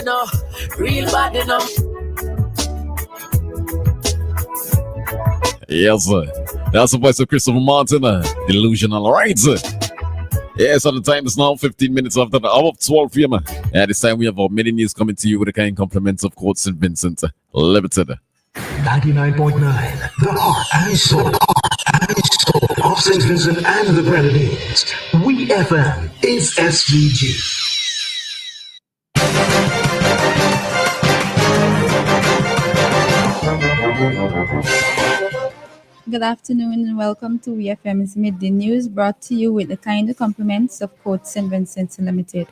know, real bad enough. Yes, sir. That's the voice of Christopher Martin, Delusional, right, sir? Yeah, so the time is now 15 minutes after the hour of 12 p.m. At this time, we have our mini news coming to you with the kind compliments of Court St. Vincent Limited. 99.9, the heart and soul of St. Vincent and the Grenadines. We FM is SVG. Good afternoon and welcome to WFM's Midday News, brought to you with the kind compliments of Court St. Vincent Limited.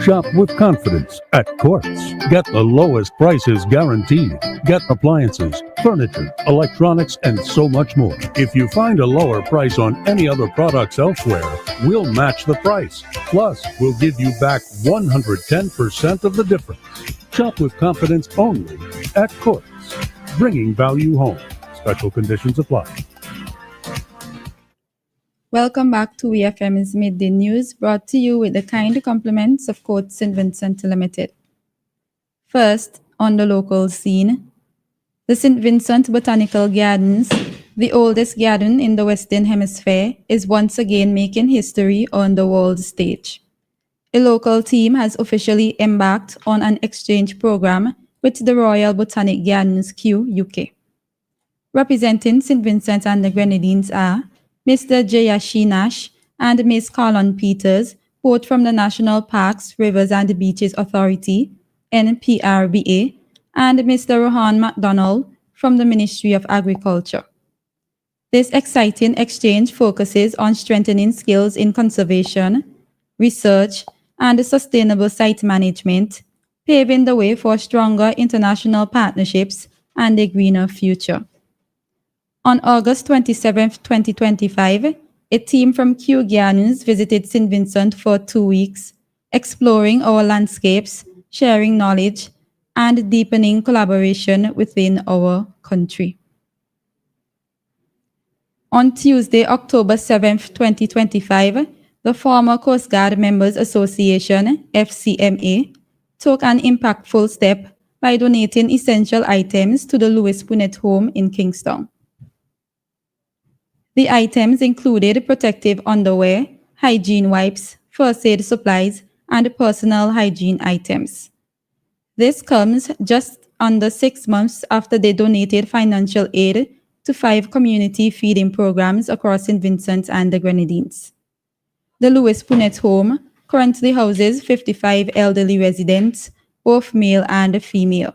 Shop with confidence at Courts. Get the lowest prices guaranteed. Get appliances, furniture, electronics, and so much more. If you find a lower price on any other products elsewhere, we'll match the price. Plus, we'll give you back 110% of the difference. Shop with confidence only at Courts. Bringing value home. Special conditions apply. Welcome back to WFM's Midday News, brought to you with the kind compliments of Court St. Vincent Limited. First, on the local scene, the St. Vincent Botanical Gardens, the oldest garden in the Western Hemisphere, is once again making history on the world stage. A local team has officially embarked on an exchange program with the Royal Botanic Gardens Kew, UK. Representing St. Vincent and the Grenadines are Mr. Jayashi Nash and Ms. Carlon Peters, both from the National Parks, Rivers and Beaches Authority, NPRBA, and Mr. Rohan MacDonald from the Ministry of Agriculture. This exciting exchange focuses on strengthening skills in conservation, research, and sustainable site management, paving the way for stronger international partnerships and a greener future. On August 27, 2025, a team from Kew Gardens visited St. Vincent for 2 weeks, exploring our landscapes, sharing knowledge, and deepening collaboration within our country. On Tuesday, October 7, 2025, the former Coast Guard Members Association, FCMA, took an impactful step by donating essential items to the Louis Punnett home in Kingston. The items included protective underwear, hygiene wipes, first aid supplies, and personal hygiene items. This comes just under 6 months after they donated financial aid to 5 community feeding programs across St. Vincent and the Grenadines. The Louis Punnett home currently houses 55 elderly residents, both male and female.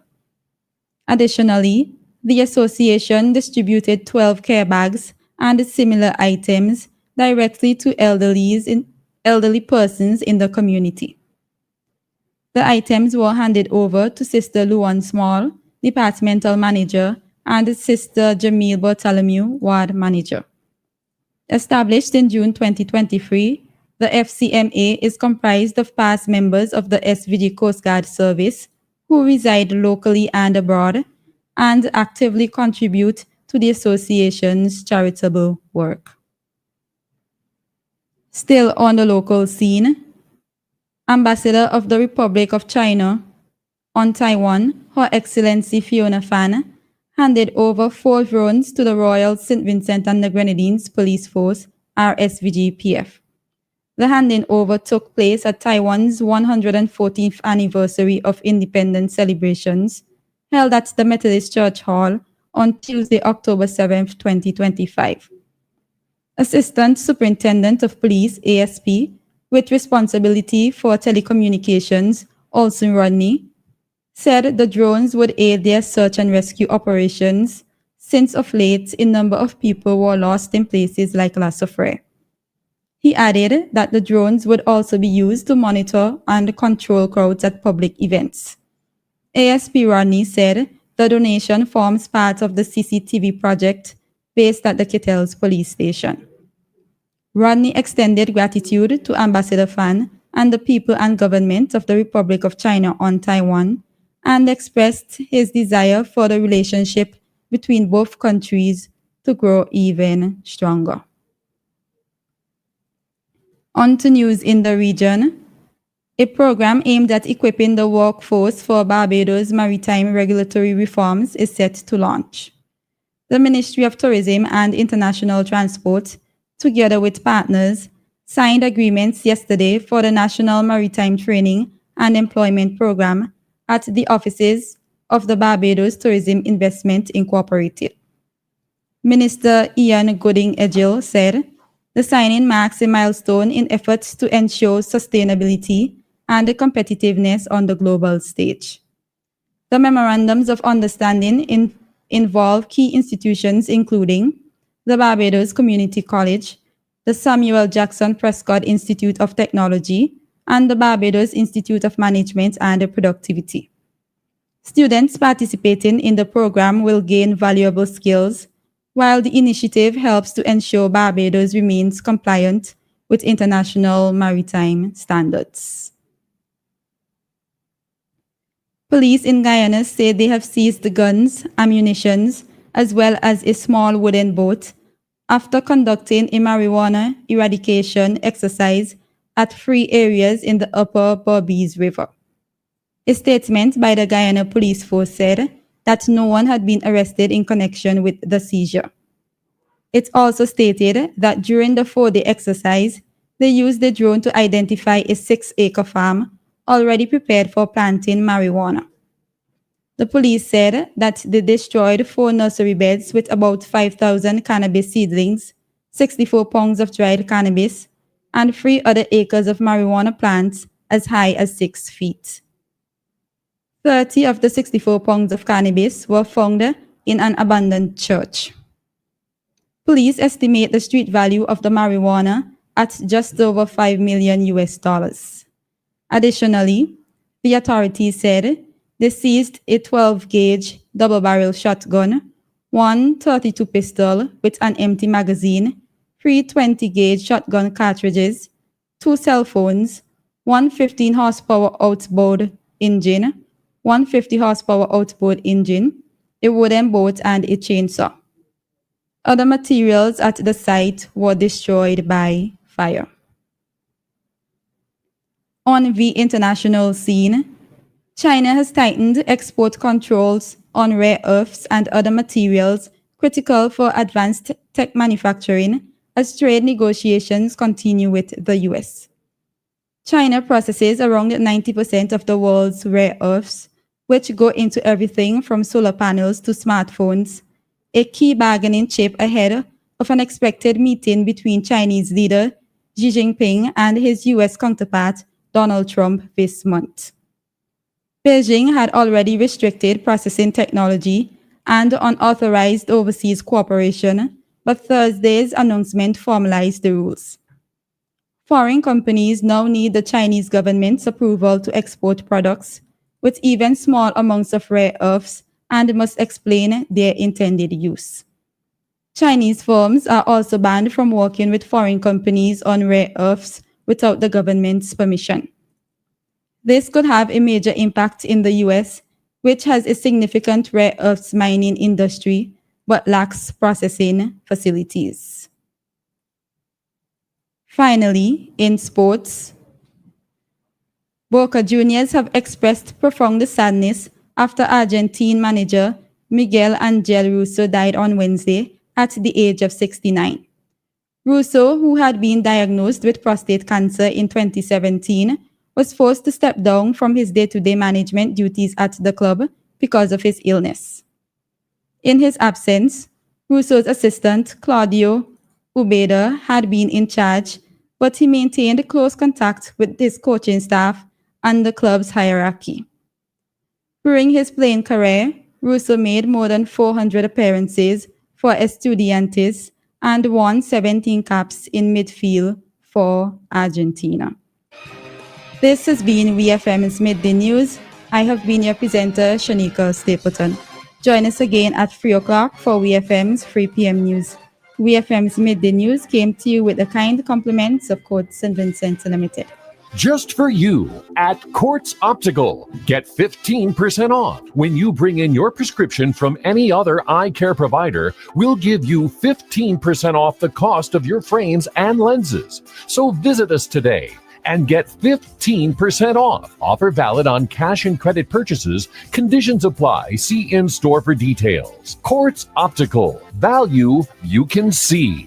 Additionally, the association distributed 12 care bags and similar items directly to elderly persons in the community. The items were handed over to Sister Luan Small, Departmental Manager, and Sister Jamil Bartholomew, Ward Manager. Established in June 2023, the FCMA is comprised of past members of the SVG Coast Guard Service who reside locally and abroad and actively contribute to the association's charitable work. Still on the local scene, Ambassador of the Republic of China on Taiwan, Her Excellency Fiona Fan, handed over 4 drones to the Royal St. Vincent and the Grenadines Police Force, RSVG-PF. The handing over took place at Taiwan's 114th anniversary of independence celebrations, held at the Methodist Church Hall on Tuesday, October 7, 2025. Assistant Superintendent of Police, ASP, with responsibility for telecommunications, Olson Rodney, said the drones would aid their search and rescue operations, since of late a number of people were lost in places like La Soufrière. He added that the drones would also be used to monitor and control crowds at public events. ASP Rodney said the donation forms part of the CCTV project based at the Kettles police station. Rodney extended gratitude to Ambassador Fan and the people and government of the Republic of China on Taiwan, and expressed his desire for the relationship between both countries to grow even stronger. On to news in the region. A program aimed at equipping the workforce for Barbados' maritime regulatory reforms is set to launch. The Ministry of Tourism and International Transport, together with partners, signed agreements yesterday for the National Maritime Training and Employment Program at the offices of the Barbados Tourism Investment Incorporated. Minister Ian Gooding-Edgill said, the signing marks a milestone in efforts to ensure sustainability and competitiveness on the global stage. The memorandums of understanding involve key institutions including the Barbados Community College, the Samuel Jackson Prescott Institute of Technology, and the Barbados Institute of Management and Productivity. Students participating in the program will gain valuable skills, while the initiative helps to ensure Barbados remains compliant with international maritime standards. Police in Guyana say they have seized the guns, ammunition, as well as a small wooden boat after conducting a marijuana eradication exercise at 3 areas in the upper Berbice River. A statement by the Guyana Police Force said that no one had been arrested in connection with the seizure. It also stated that during the 4-day exercise, they used the drone to identify a 6-acre farm already prepared for planting marijuana. The police said that they destroyed 4 nursery beds with about 5,000 cannabis seedlings, 64 pounds of dried cannabis, and 3 other acres of marijuana plants as high as 6 feet. 30 of the 64 pounds of cannabis were found in an abandoned church. Police estimate the street value of the marijuana at just over $5 million. Additionally, the authorities said they seized a 12-gauge double-barrel shotgun, 1 .32 pistol with an empty magazine, 3 20-gauge shotgun cartridges, 2 cell phones, 1 15-horsepower outboard engine, 1 50-horsepower outboard engine, a wooden boat, and a chainsaw. Other materials at the site were destroyed by fire. On the international scene, China has tightened export controls on rare earths and other materials critical for advanced tech manufacturing as trade negotiations continue with the US. China processes around 90% of the world's rare earths, which go into everything from solar panels to smartphones, a key bargaining chip ahead of an expected meeting between Chinese leader Xi Jinping and his US counterpart Donald Trump this month. Beijing had already restricted processing technology and unauthorized overseas cooperation, but Thursday's announcement formalized the rules. Foreign companies now need the Chinese government's approval to export products with even small amounts of rare earths and must explain their intended use. Chinese firms are also banned from working with foreign companies on rare earths without the government's permission. This could have a major impact in the US, which has a significant rare earths mining industry but lacks processing facilities. Finally, in sports, Boca Juniors have expressed profound sadness after Argentine manager Miguel Angel Russo died on Wednesday at the age of 69. Russo, who had been diagnosed with prostate cancer in 2017, was forced to step down from his day-to-day management duties at the club because of his illness. In his absence, Russo's assistant, Claudio Ubeda, had been in charge, but he maintained close contact with his coaching staff and the club's hierarchy. During his playing career, Russo made more than 400 appearances for Estudiantes and won 17 caps in midfield for Argentina. This has been WeFM's Midday News. I have been your presenter, Shanika Stapleton. Join us again at 3 o'clock for WeFM's 3 p.m. news. WeFM's Midday News came to you with the kind compliments of Courts St. Vincent Limited. Just for you at Quartz Optical. Get 15% off. When you bring in your prescription from any other eye care provider, we'll give you 15% off the cost of your frames and lenses. So visit us today and get 15% off. Offer valid on cash and credit purchases. Conditions apply. See in-store for details. Quartz Optical. Value you can see.